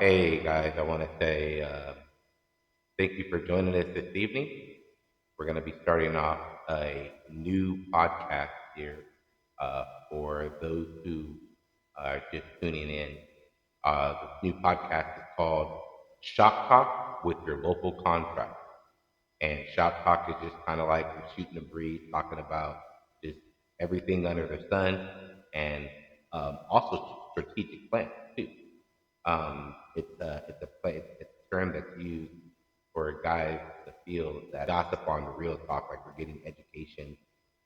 Hey guys, I want to say thank you for joining us this evening. We're going to be starting off a new podcast here for those who are just tuning in. This new podcast is called Shop Talk with your local contractor. And Shop Talk is just kind of like we're shooting the breeze, talking about just everything under the sun and also strategic plans too. It's a term that's used for guys in the field that gossip on the real talk, like we're getting education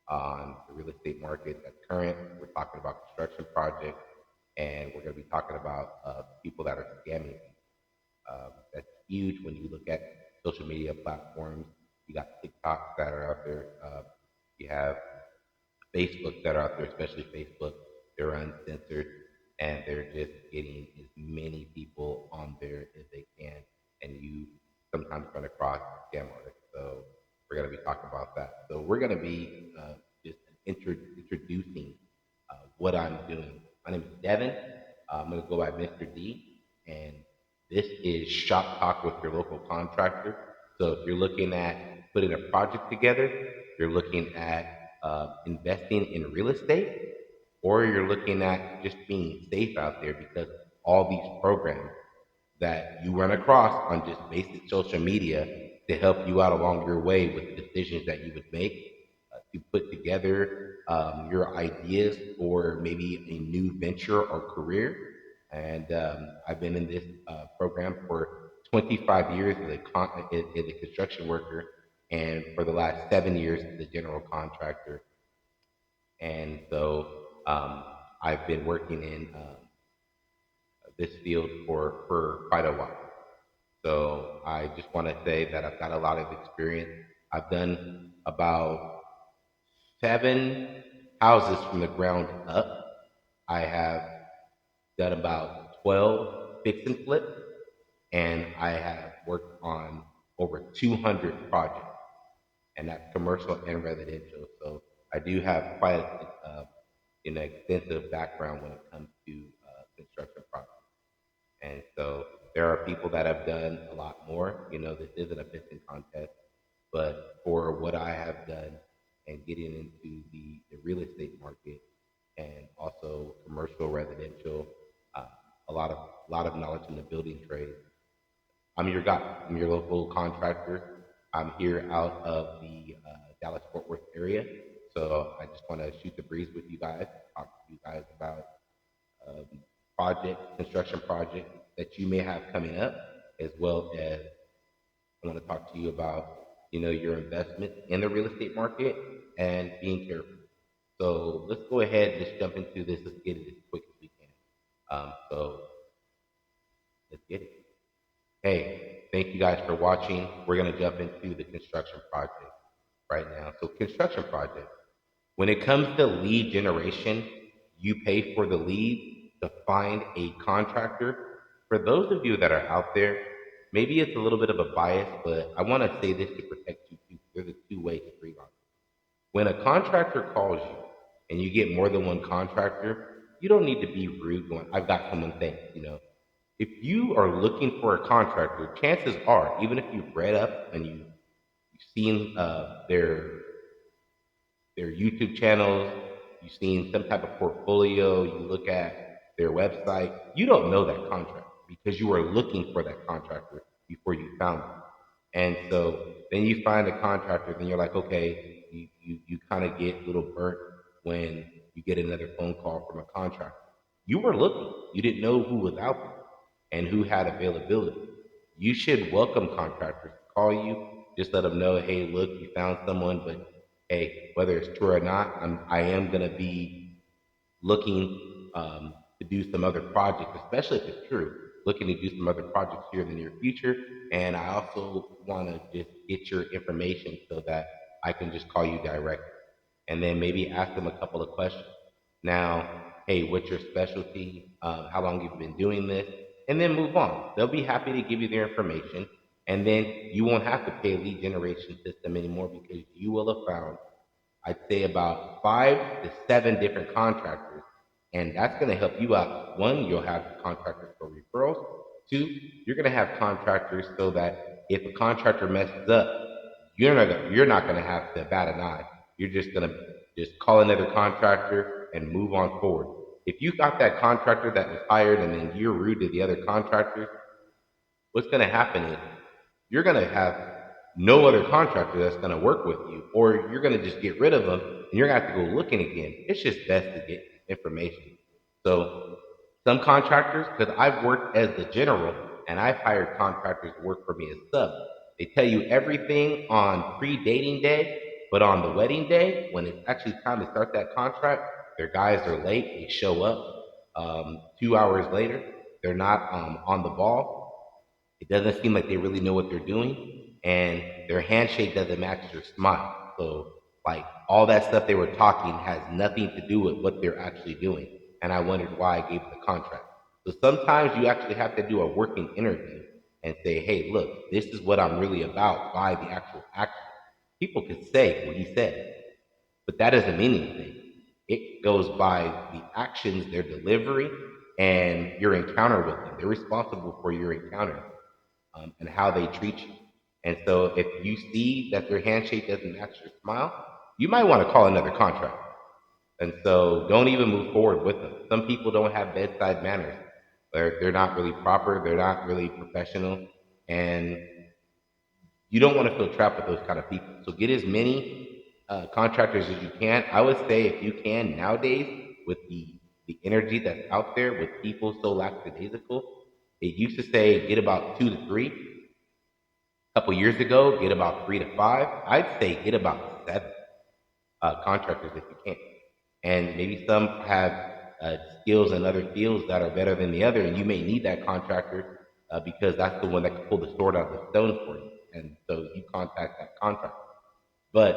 on the real estate market that's current. We're talking about construction projects, and we're going to be talking about people that are scamming. That's huge when you look at social media platforms. You got TikToks that are out there. You have Facebook that are out there, especially Facebook. They're uncensored and they're just getting as many people on there as they can. And you sometimes run across scam artists. So we're going to be talking about that. So we're going to be just introducing what I'm doing. My name is Devin. I'm going to go by Mr. D. And this is Shop Talk with your local contractor. So if you're looking at putting a project together, you're looking at investing in real estate, or you're looking at just being safe out there because all these programs that you run across on just basic social media to help you out along your way with the decisions that you would make to put together your ideas for maybe a new venture or career. And I've been in this program for 25 years as a construction worker, and for the last 7 years as a general contractor. And so I've been working in this field for quite a while. So I just want to say that I've got a lot of experience. I've done about 7 houses from the ground up. I have done about 12 fix and flip, and I have worked on over 200 projects, and that's commercial and residential. So I do have quite an extensive background when it comes to construction projects. And so there are people that have done a lot more. This isn't a pissing contest, but for what I have done and getting into the real estate market and also commercial, residential, uh, a lot of knowledge in the building trade. I'm your guy. I'm your local contractor. I'm here out of the Dallas Fort Worth area, so I just want to shoot the breeze with you guys, talk to you guys about um, construction projects that you may have coming up, as well as I want to talk to you about, your investment in the real estate market and being careful. So let's go ahead and just jump into this. Let's get it as quick as we can. So let's get it. Hey, thank you guys for watching. We're going to jump into the construction project right now. So construction project. When it comes to lead generation, you pay for the lead to find a contractor. For those of you that are out there, maybe it's a little bit of a bias, but I want to say this to protect you too. There's a two-way street on it. When a contractor calls you and you get more than one contractor, you don't need to be rude going, I've got someone thanks. If you are looking for a contractor, chances are, even if you've read up and you've seen their YouTube channels, you've seen some type of portfolio, you look at their website, you don't know that contractor because you were looking for that contractor before you found them. And so then you find a contractor, then you're like, okay, you kind of get a little burnt when you get another phone call from a contractor. You were looking, you didn't know who was out there and who had availability. You should welcome contractors to call you. Just let them know, hey, look, you found someone, but hey, whether it's true or not, I am going to be looking to do some other projects, especially if it's true, looking to do some other projects here in the near future. And I also want to just get your information so that I can just call you directly. And then maybe ask them a couple of questions. Now, hey, what's your specialty? How long you've been doing this? And then move on. They'll be happy to give you their information. And then you won't have to pay a lead generation system anymore because you will have found, I'd say, about 5 to 7 different contractors. And that's going to help you out. One, you'll have contractors for referrals. Two, you're going to have contractors so that if a contractor messes up, you're not gonna have to bat an eye. You're just gonna just call another contractor and move on forward. If you got that contractor that was hired and then you're rude to the other contractors, what's gonna happen is you're gonna have no other contractor that's gonna work with you, or you're gonna just get rid of them and you're gonna have to go looking again. It's just best to get information. So some contractors, because I've worked as the general and I've hired contractors to work for me as sub, they tell you everything on pre-dating day, but on the wedding day, when it's actually time to start that contract, their guys are late. They show up 2 hours later. They're not on the ball. It doesn't seem like they really know what they're doing, and their handshake doesn't match their smile. So, like all that stuff they were talking has nothing to do with what they're actually doing. And I wondered why I gave the contract. So sometimes you actually have to do a working interview and say, "Hey, look, this is what I'm really about by the actual action." People can say what he said, but that doesn't mean anything. It goes by the actions, their delivery, and your encounter with them. They're responsible for your encounter and how they treat you. And so if you see that their handshake doesn't match your smile, you might want to call another contract. And so don't even move forward with them. Some people don't have bedside manners. They're not really proper. They're not really professional. And you don't want to feel trapped with those kind of people. So get as many contractors as you can. I would say if you can nowadays with the energy that's out there with people so lackadaisical, it used to say get about 2 to 3. A couple years ago, get about 3 to 5. I'd say get about 7 contractors if you can. And maybe some have skills in other fields that are better than the other, and you may need that contractor because that's the one that can pull the sword out of the stone for you. And so you contact that contractor. But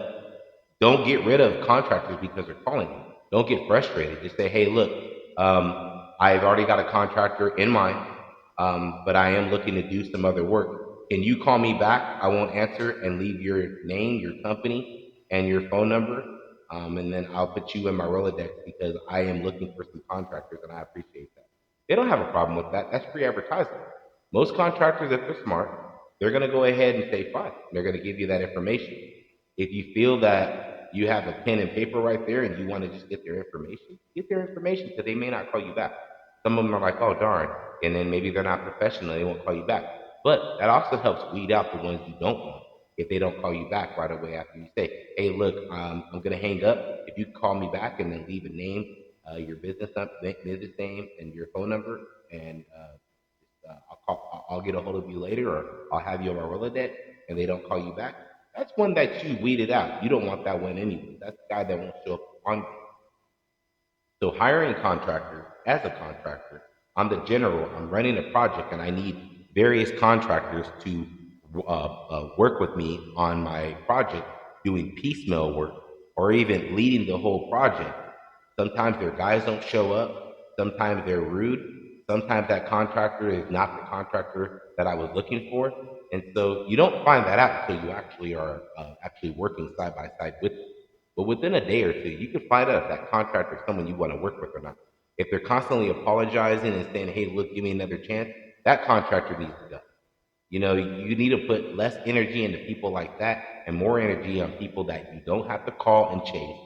don't get rid of contractors because they're calling you. Don't get frustrated. Just say, hey, look, I've already got a contractor in mind, but I am looking to do some other work. Can you call me back? I won't answer and leave your name, your company, and your phone number. And then I'll put you in my Rolodex because I am looking for some contractors and I appreciate that. They don't have a problem with that. That's free advertising. Most contractors, if they're smart, they're going to go ahead and say, fine. They're going to give you that information. If you feel that you have a pen and paper right there and you want to just get their information because they may not call you back. Some of them are like, oh, darn. And then maybe they're not professional. They won't call you back. But that also helps weed out the ones you don't want if they don't call you back right away after you say, hey, look, I'm going to hang up. If you call me back and then leave a name, your business name and your phone number, and I'll get a hold of you later, or I'll have you on my Rolodex, and they don't call you back. That's one that you weeded out. You don't want that one anyway. That's the guy that won't show up on you. So hiring contractors as a contractor, I'm the general. I'm running a project, and I need various contractors to work with me on my project, doing piecemeal work, or even leading the whole project. Sometimes their guys don't show up. Sometimes they're rude. Sometimes that contractor is not the contractor that I was looking for. And so you don't find that out until you actually are actually working side by side with them. But within a day or two, you can find out if that contractor is someone you want to work with or not. If they're constantly apologizing and saying, hey, look, give me another chance, that contractor needs to go. You need to put less energy into people like that and more energy on people that you don't have to call and chase,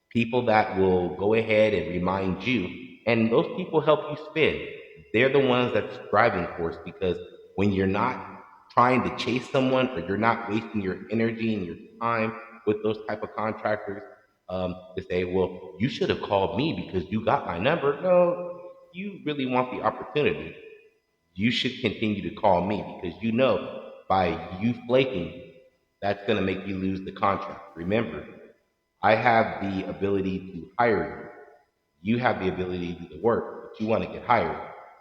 people that will go ahead and remind you, and those people help you spin. They're the ones that's driving force because when you're not trying to chase someone or you're not wasting your energy and your time with those type of contractors to say, well, you should have called me because you got my number. No, you really want the opportunity, you should continue to call me because you know by you flaking, that's going to make you lose the contract. Remember, I have the ability to hire you. You have the ability to do the work, but you want to get hired.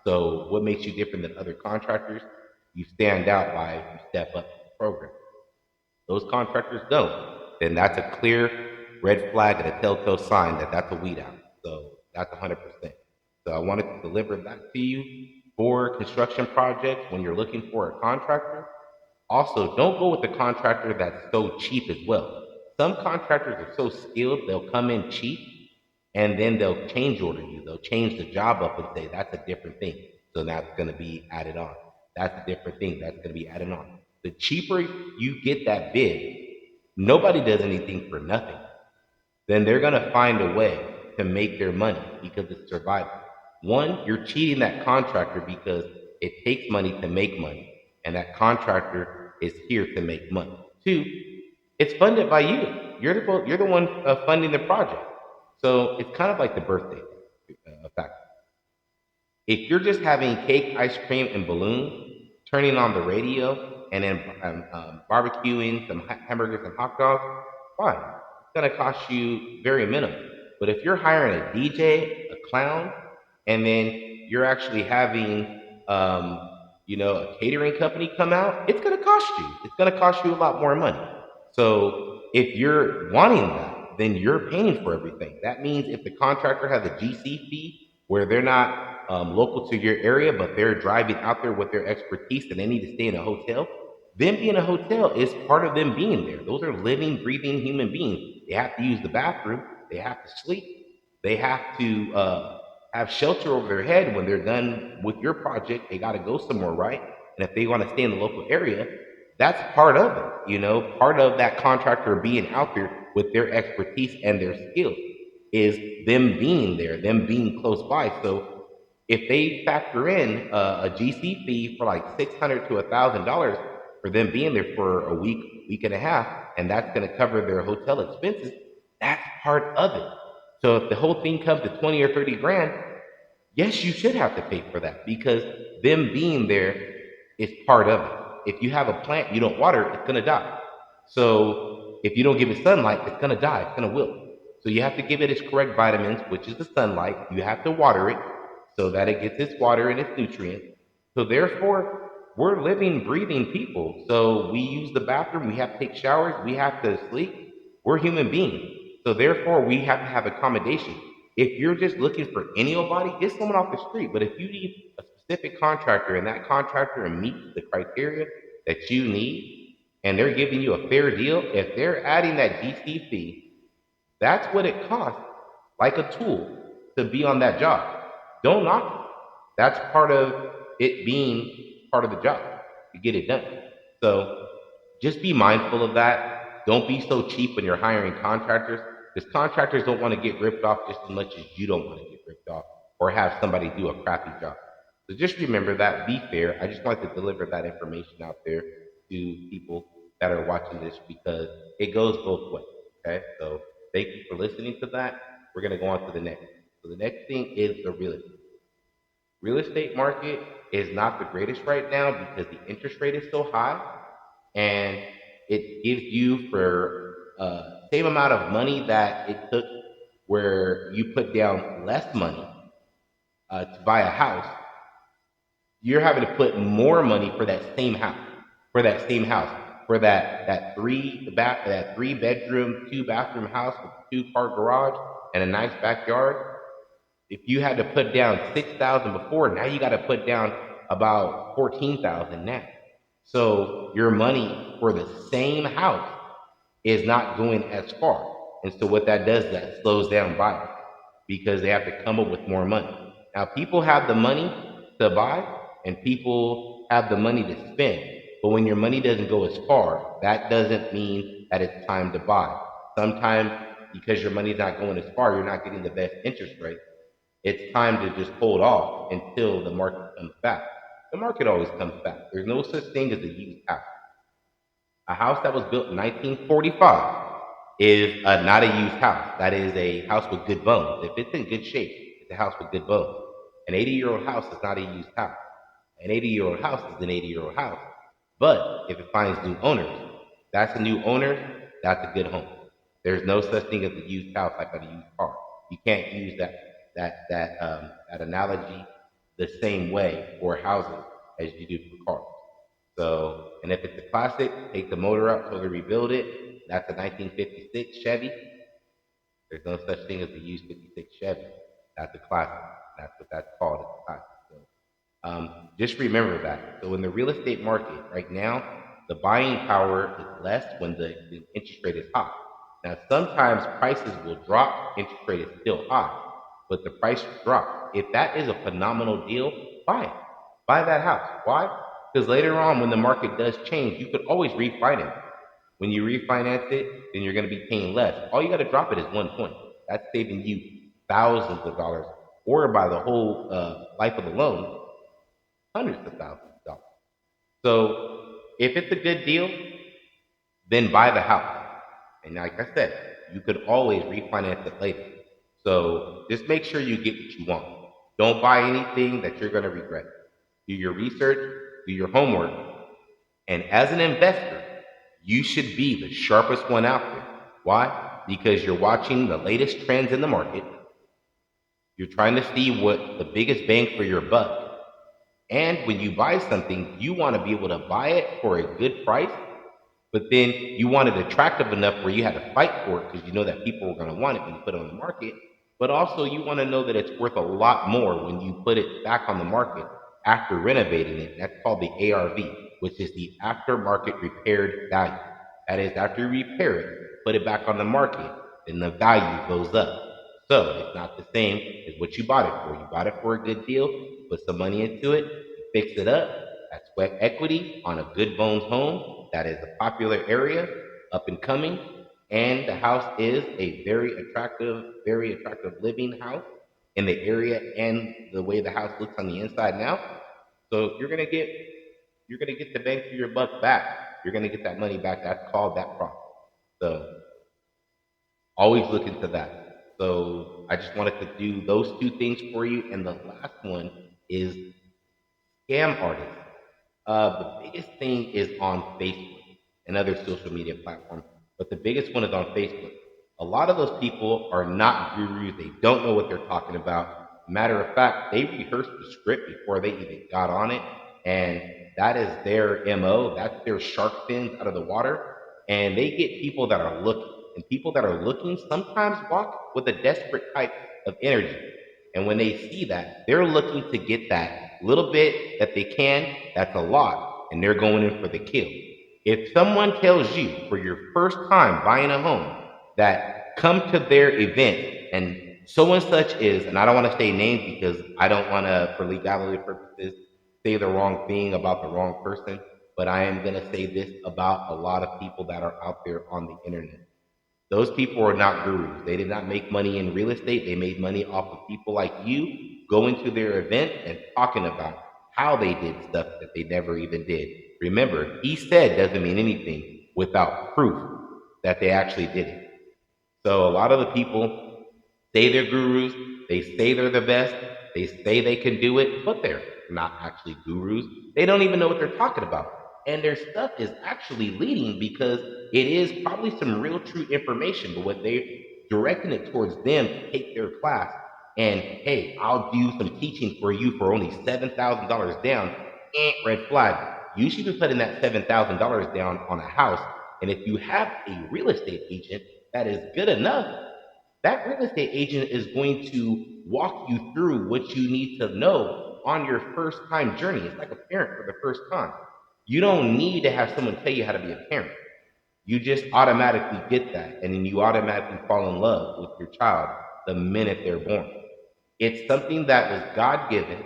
So what makes you different than other contractors? You stand out by you step up to the program. Those contractors don't, then that's a clear red flag and a telltale sign that that's a weed out. So that's 100%. So I wanted to deliver that to you for construction projects when you're looking for a contractor. Also, don't go with the contractor that's so cheap as well. Some contractors are so skilled, they'll come in cheap and then they'll change order you. They'll change the job up and say that's a different thing. So that's going to be added on. That's a different thing. That's going to be added on. The cheaper you get that bid, nobody does anything for nothing. Then they're going to find a way to make their money because it's survival. One, you're cheating that contractor because it takes money to make money, and that contractor is here to make money. Two, it's funded by you. You're the one funding the project. So it's kind of like the birthday effect. If you're just having cake, ice cream, and balloons, turning on the radio, and then barbecuing some hamburgers and hot dogs, fine. It's going to cost you very minimum. But if you're hiring a DJ, a clown, and then you're actually having, a catering company come out, it's going to cost you. It's going to cost you a lot more money. So if you're wanting that, then you're paying for everything. That means if the contractor has a GC fee where they're not local to your area, but they're driving out there with their expertise and they need to stay in a hotel, them being a hotel is part of them being there. Those are living, breathing human beings. They have to use the bathroom. They have to sleep. They have to have shelter over their head when they're done with your project. They got to go somewhere, right? And if they want to stay in the local area, that's part of it. Part of that contractor being out there with their expertise and their skills is them being there, them being close by. So if they factor in a GC fee for like $600 to $1,000 for them being there for a week, week and a half, and that's going to cover their hotel expenses, that's part of it. So if the whole thing comes to 20 or 30 grand, yes, you should have to pay for that because them being there is part of it. If you have a plant you don't water, it's going to die. So if you don't give it sunlight, it's going to die. It's going to wilt. So you have to give it its correct vitamins, which is the sunlight. You have to water it so that it gets its water and its nutrients. So therefore, we're living, breathing people. So we use the bathroom. We have to take showers. We have to sleep. We're human beings. So therefore, we have to have accommodation. If you're just looking for any old body, get someone off the street. But if you need a specific contractor and that contractor meets the criteria that you need and they're giving you a fair deal, if they're adding that GC fee, that's what it costs, like a tool, to be on that job. Don't knock it. That's part of it being part of the job to get it done. So just be mindful of that. Don't be so cheap when you're hiring contractors because contractors don't want to get ripped off just as much as you don't want to get ripped off or have somebody do a crappy job. So just remember that. Be fair. I just wanted to deliver that information out there to people that are watching this because it goes both ways. Okay. So thank you for listening to that. We're going to go on to the next. So the next thing is the real estate. Real estate market is not the greatest right now because the interest rate is so high and it gives you for same amount of money that it took where you put down less money to buy a house, you're having to put more money for that same house, for that same house, for that 3 bedroom, 2 bathroom house with a 2-car garage and a nice backyard. If you had to put down 6,000 before, now you got to put down about 14,000 now. So your money for the same house is not going as far. And so what that does, that slows down buyers because they have to come up with more money. Now people have the money to buy and people have the money to spend. But when your money doesn't go as far, that doesn't mean that it's time to buy. Sometimes because your money's not going as far, you're not getting the best interest rate. It's time to just hold off until the market comes back. The market always comes back. There's no such thing as a used house. A house that was built in 1945 is not a used house. That is a house with good bones. If it's in good shape, it's a house with good bones. An 80-year-old house is not a used house. An 80-year-old house is an 80-year-old house. But if it finds new owners, that's a new owner, that's a good home. There's no such thing as a used house like a used car. You can't use that analogy the same way for houses as you do for cars. So, and if it's a classic, take the motor out, totally rebuild it. That's a 1956 Chevy. There's no such thing as a used 56 Chevy. That's a classic. That's what that's called. It's a classic. So, just remember that. So in the real estate market right now, the buying power is less when the interest rate is high. Now, sometimes prices will drop, interest rate is still high, but the price drops. If that is a phenomenal deal, buy it. Buy that house. Why? Because later on, when the market does change, you could always refinance. When you refinance it, then you're going to be paying less. All you got to drop it is 1 point. That's saving you thousands of dollars, or by the whole life of the loan, hundreds of thousands of dollars. So if it's a good deal, then buy the house. And like I said, you could always refinance it later. So just make sure you get what you want. Don't buy anything that you're going to regret. Do your research, do your homework, and as an investor, you should be the sharpest one out there. Why? Because you're watching the latest trends in the market. You're trying to see what the biggest bang for your buck. And when you buy something, you want to be able to buy it for a good price, but then you want it attractive enough where you had to fight for it because you know that people are going to want it when you put it on the market. But also, you want to know that it's worth a lot more when you put it back on the market after renovating it. That's called the ARV, which is the aftermarket repaired value. That is, after you repair it, put it back on the market, then the value goes up. So it's not the same as what you bought it for. You bought it for a good deal, put some money into it, fix it up. That's sweat equity on a good bones home that is a popular area, up and coming, and the house is a very attractive living house in the area and the way the house looks on the inside now. So you're gonna get the bang for your buck back. You're gonna get that money back. That's called that profit. So always look into that. So I just wanted to do those two things for you. And the last one is scam artists. The biggest thing is on Facebook and other social media platforms, but the biggest one is on Facebook. A lot of those people are not gurus. They don't know what they're talking about. Matter of fact, they rehearsed the script before they even got on it, and that is their MO. That's their shark fins out of the water, and they get people that are looking. And people that are looking sometimes walk with a desperate type of energy. And when they see that, they're looking to get that little bit that they can, that's a lot, and they're going in for the kill. If someone tells you for your first time buying a home that come to their event and so and such is, and I don't want to say names because I don't want to, for legality purposes, say the wrong thing about the wrong person, but I am going to say this about a lot of people that are out there on the internet. Those people are not gurus. They did not make money in real estate. They made money off of people like you going to their event and talking about how they did stuff that they never even did. Remember, he said doesn't mean anything without proof that they actually did it. So a lot of the people say they're gurus, they say they're the best, they say they can do it, but they're not actually gurus. They don't even know what they're talking about. And their stuff is actually leading because it is probably some real true information, but what they're directing it towards them to take their class and hey, I'll do some teaching for you for only $7,000 down, red flag. You should be putting that $7,000 down on a house. And if you have a real estate agent that is good enough, that real estate agent is going to walk you through what you need to know on your first time journey. It's like a parent for the first time. You don't need to have someone tell you how to be a parent. You just automatically get that, and then you automatically fall in love with your child the minute they're born. It's something that was God given,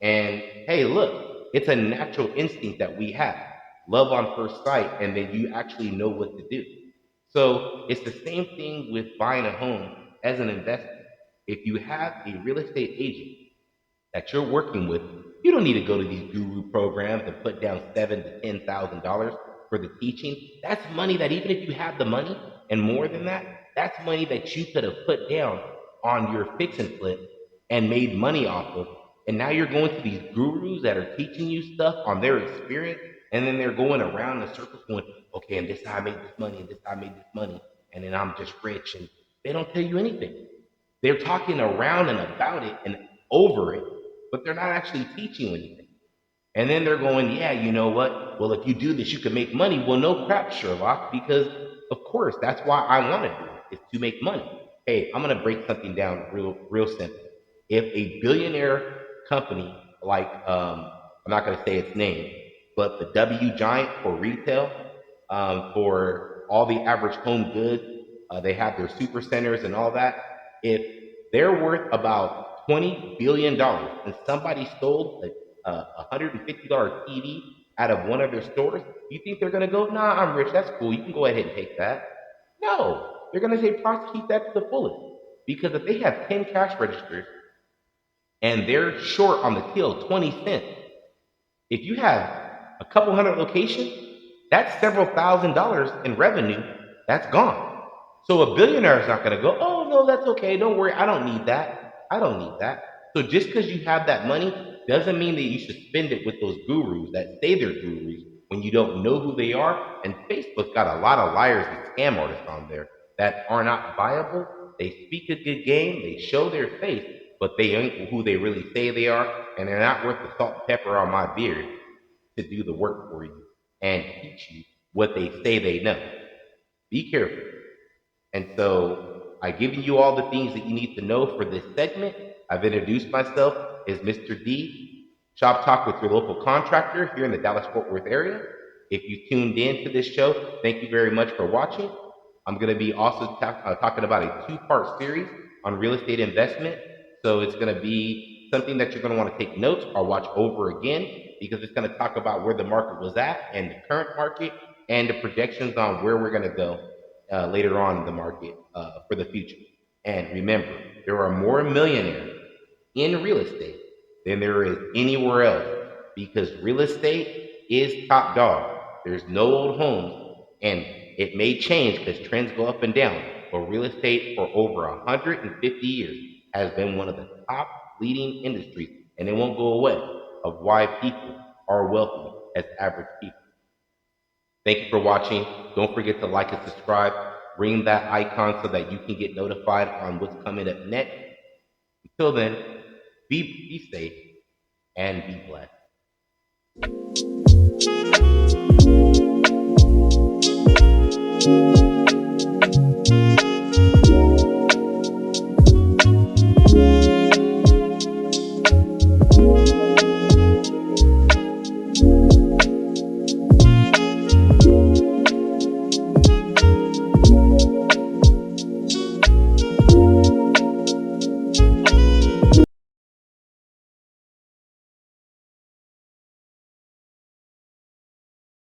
and hey, look, it's a natural instinct that we have love on first sight, and then you actually know what to do. So it's the same thing with buying a home as an investment. If you have a real estate agent that you're working with, you don't need to go to these guru programs and put down $7,000 to $10,000 for the teaching. That's money that even if you have the money and more than that, that's money that you could have put down on your fix and flip and made money off of. And now you're going to these gurus that are teaching you stuff on their experience, and then they're going around in circles going, okay, and this is how I made this money, and this is how I made this money, and then I'm just rich. And they don't tell you anything. They're talking around and about it and over it, but they're not actually teaching you anything. And then they're going, yeah, you know what? Well, if you do this, you can make money. Well, no crap, Sherlock, because of course that's why I want to do it, is to make money. Hey, I'm gonna break something down real simple. If a billionaire company like I'm not gonna say its name, but the W Giant for retail, for all the average home goods, they have their super centers and all that. If they're worth about $20 billion and somebody stole a $150 TV out of one of their stores, you think they're gonna go, nah, I'm rich, that's cool, you can go ahead and take that. No, they're gonna say prosecute that to the fullest. Because if they have 10 cash registers and they're short on the till 20 cents, if you have a couple hundred locations, that's several $1,000s in revenue that's gone. So a billionaire is not going to go, oh, no, that's okay. Don't worry. I don't need that. I don't need that. So just because you have that money doesn't mean that you should spend it with those gurus that say they're gurus when you don't know who they are. And Facebook's got a lot of liars and scam artists on there that are not viable. They speak a good game, they show their face, but they ain't who they really say they are, and they're not worth the salt and pepper on my beard to do the work for you and teach you what they say they know. Be careful. And so I've given you all the things that you need to know for this segment. I've introduced myself as Mr. D, Shop Talk with your local contractor here in the Dallas-Fort Worth area. If you tuned in to this show, thank you very much for watching. I'm going to be also talking about a two-part series on real estate investment. So it's going to be something that you're going to want to take notes or watch over again, because it's going to talk about where the market was at and the current market and the projections on where we're going to go later on in the market for the future. And remember, there are more millionaires in real estate than there is anywhere else, because real estate is top dog. There's no old homes, and it may change because trends go up and down, but real estate for over 150 years has been one of the top leading industries, and it won't go away, of why people are wealthy as average people. Thank you for watching. Don't forget to like and subscribe. Ring that icon so that you can get notified on what's coming up next. Until then, be safe and be blessed.